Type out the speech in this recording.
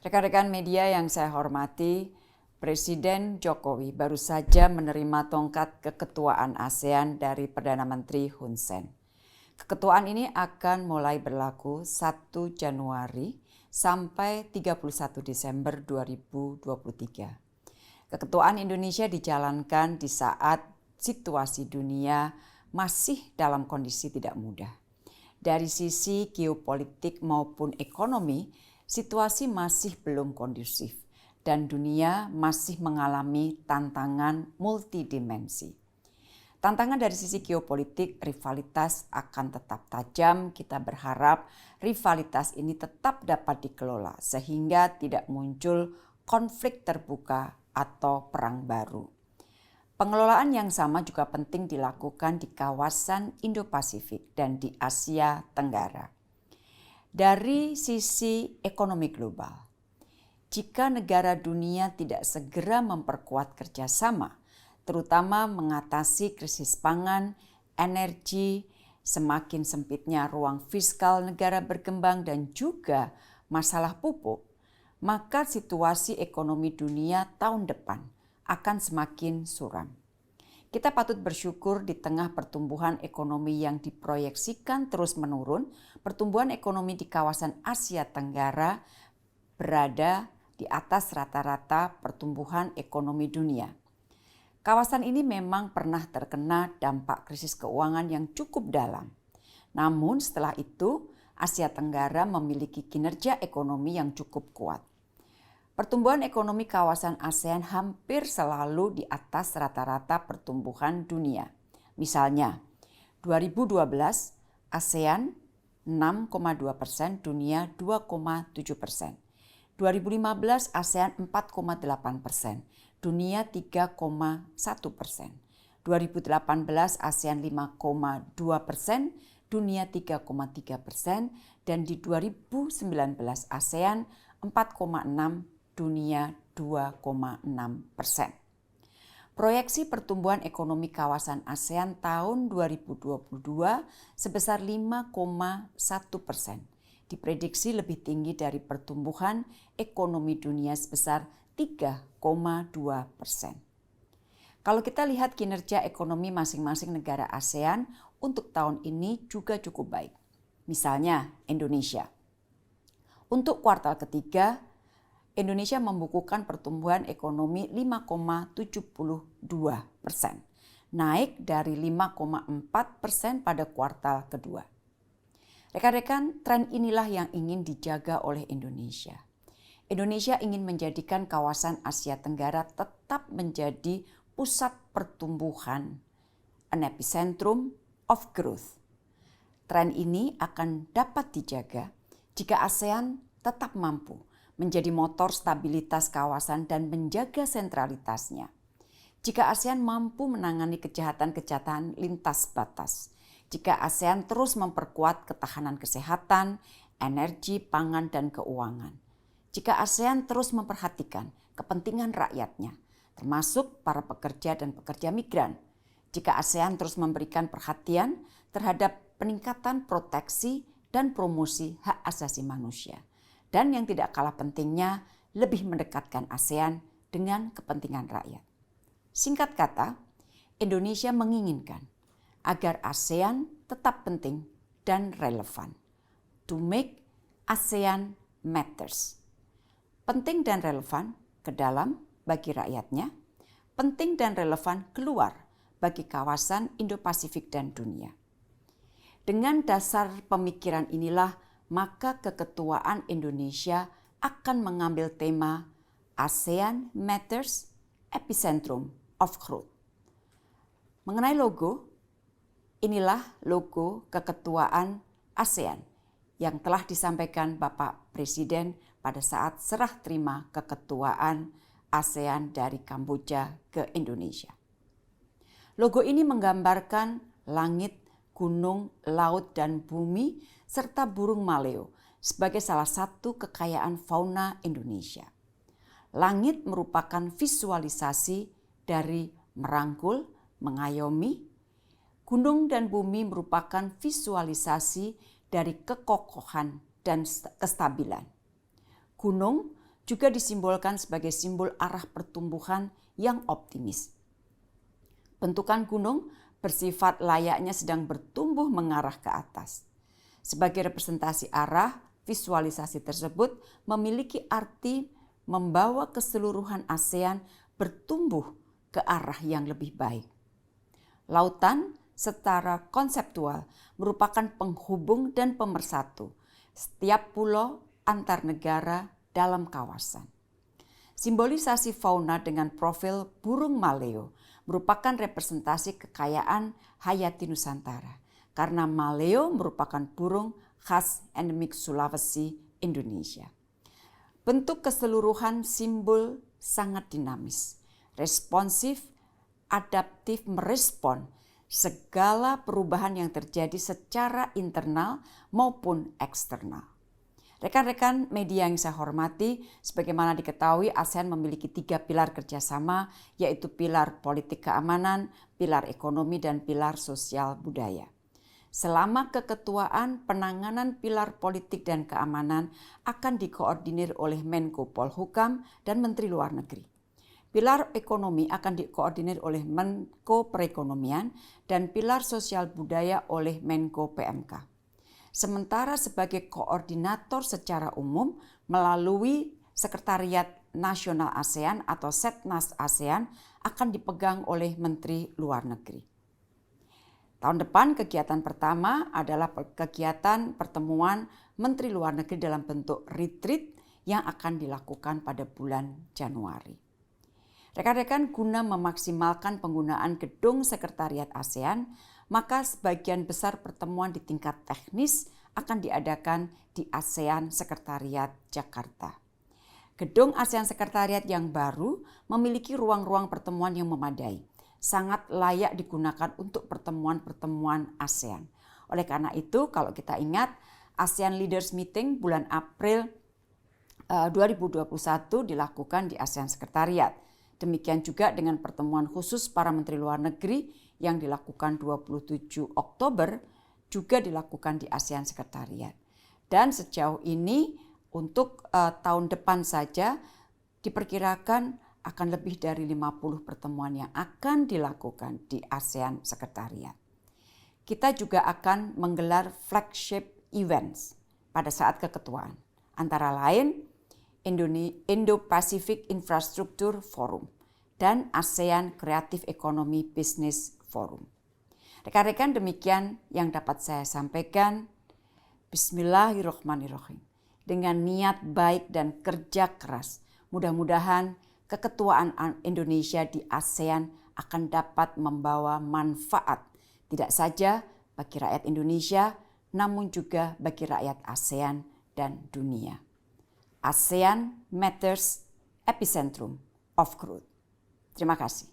Rekan-rekan media yang saya hormati, Presiden Jokowi baru saja menerima tongkat keketuaan ASEAN dari Perdana Menteri Hun Sen. Keketuaan ini akan mulai berlaku 1 Januari sampai 31 Desember 2023. Keketuaan Indonesia dijalankan di saat situasi dunia masih dalam kondisi tidak mudah. Dari sisi geopolitik maupun ekonomi, situasi masih belum kondusif dan dunia masih mengalami tantangan multidimensi. Tantangan dari sisi geopolitik, rivalitas akan tetap tajam. Kita berharap rivalitas ini tetap dapat dikelola sehingga tidak muncul konflik terbuka atau perang baru. Pengelolaan yang sama juga penting dilakukan di kawasan Indo-Pasifik dan di Asia Tenggara. Dari sisi ekonomi global, jika negara dunia tidak segera memperkuat kerjasama, terutama mengatasi krisis pangan, energi, semakin sempitnya ruang fiskal negara berkembang dan juga masalah pupuk, maka situasi ekonomi dunia tahun depan akan semakin suram. Kita patut bersyukur di tengah pertumbuhan ekonomi yang diproyeksikan terus menurun, pertumbuhan ekonomi di kawasan Asia Tenggara berada di atas rata-rata pertumbuhan ekonomi dunia. Kawasan ini memang pernah terkena dampak krisis keuangan yang cukup dalam. Namun setelah itu, Asia Tenggara memiliki kinerja ekonomi yang cukup kuat. Pertumbuhan ekonomi kawasan ASEAN hampir selalu di atas rata-rata pertumbuhan dunia. Misalnya, 2012 ASEAN 6,2%, dunia 2,7%. 2015 ASEAN 4,8%, dunia 3,1%. 2018 ASEAN 5,2%, dunia 3,3%, dan di 2019 ASEAN 4,6%, dunia 2,6%. Proyeksi pertumbuhan ekonomi kawasan ASEAN tahun 2022 sebesar 5,1%. Diprediksi lebih tinggi dari pertumbuhan ekonomi dunia sebesar 3,2%. Kalau kita lihat kinerja ekonomi masing-masing negara ASEAN untuk tahun ini juga cukup baik. Misalnya Indonesia. Untuk kuartal ketiga, Indonesia membukukan pertumbuhan ekonomi 5,72%, naik dari 5,4% pada kuartal kedua. Rekan-rekan, tren inilah yang ingin dijaga oleh Indonesia. Indonesia ingin menjadikan kawasan Asia Tenggara tetap menjadi pusat pertumbuhan, an epicentrum of growth. Tren ini akan dapat dijaga jika ASEAN tetap mampu menjadi motor stabilitas kawasan dan menjaga sentralitasnya. Jika ASEAN mampu menangani kejahatan-kejahatan lintas batas, jika ASEAN terus memperkuat ketahanan kesehatan, energi, pangan, dan keuangan, jika ASEAN terus memperhatikan kepentingan rakyatnya, termasuk para pekerja dan pekerja migran, jika ASEAN terus memberikan perhatian terhadap peningkatan proteksi dan promosi hak asasi manusia, dan yang tidak kalah pentingnya, lebih mendekatkan ASEAN dengan kepentingan rakyat. Singkat kata, Indonesia menginginkan agar ASEAN tetap penting dan relevan. To make ASEAN matters. Penting dan relevan ke dalam bagi rakyatnya, penting dan relevan keluar bagi kawasan Indo-Pasifik dan dunia. Dengan dasar pemikiran inilah, maka keketuaan Indonesia akan mengambil tema ASEAN Matters, Epicentrum of Growth. Mengenai logo, inilah logo keketuaan ASEAN yang telah disampaikan Bapak Presiden pada saat serah terima keketuaan ASEAN dari Kamboja ke Indonesia. Logo ini menggambarkan langit, gunung, laut, dan bumi, serta burung maleo sebagai salah satu kekayaan fauna Indonesia. Langit merupakan visualisasi dari merangkul, mengayomi. Gunung dan bumi merupakan visualisasi dari kekokohan dan kestabilan. Gunung juga disimbolkan sebagai simbol arah pertumbuhan yang optimis. Bentukan gunung bersifat layaknya sedang bertumbuh mengarah ke atas. Sebagai representasi arah, visualisasi tersebut memiliki arti membawa keseluruhan ASEAN bertumbuh ke arah yang lebih baik. Lautan secara konseptual merupakan penghubung dan pemersatu setiap pulau antar negara dalam kawasan. Simbolisasi fauna dengan profil burung maleo merupakan representasi kekayaan hayati Nusantara karena maleo merupakan burung khas endemik Sulawesi, Indonesia. Bentuk keseluruhan simbol sangat dinamis, responsif, adaptif merespon segala perubahan yang terjadi secara internal maupun eksternal. Rekan-rekan media yang saya hormati, sebagaimana diketahui ASEAN memiliki 3 pilar kerjasama, yaitu pilar politik keamanan, pilar ekonomi, dan pilar sosial budaya. Selama keketuaan, penanganan pilar politik dan keamanan akan dikoordinir oleh Menko Polhukam dan Menteri Luar Negeri. Pilar ekonomi akan dikoordinir oleh Menko Perekonomian dan pilar sosial budaya oleh Menko PMK. Sementara sebagai koordinator secara umum melalui Sekretariat Nasional ASEAN atau Setnas ASEAN akan dipegang oleh Menteri Luar Negeri. Tahun depan kegiatan pertama adalah kegiatan pertemuan Menteri Luar Negeri dalam bentuk retreat yang akan dilakukan pada bulan Januari. Rekan-rekan, guna memaksimalkan penggunaan gedung Sekretariat ASEAN, maka sebagian besar pertemuan di tingkat teknis akan diadakan di ASEAN Sekretariat Jakarta. Gedung ASEAN Sekretariat yang baru memiliki ruang-ruang pertemuan yang memadai, sangat layak digunakan untuk pertemuan-pertemuan ASEAN. Oleh karena itu, kalau kita ingat, ASEAN Leaders Meeting bulan April 2021 dilakukan di ASEAN Sekretariat. Demikian juga dengan pertemuan khusus para Menteri Luar Negeri yang dilakukan 27 Oktober juga dilakukan di ASEAN Sekretariat. Dan sejauh ini untuk tahun depan saja diperkirakan akan lebih dari 50 pertemuan yang akan dilakukan di ASEAN Sekretariat. Kita juga akan menggelar flagship events pada saat keketuaan, antara lain Indo-Pacific Infrastructure Forum dan ASEAN Creative Economy Business Forum. Rekan-rekan, demikian yang dapat saya sampaikan. Bismillahirrahmanirrahim. Dengan niat baik dan kerja keras, mudah-mudahan keketuaan Indonesia di ASEAN akan dapat membawa manfaat tidak saja bagi rakyat Indonesia, namun juga bagi rakyat ASEAN dan dunia. ASEAN Matters, Epicentrum of Growth. Terima kasih.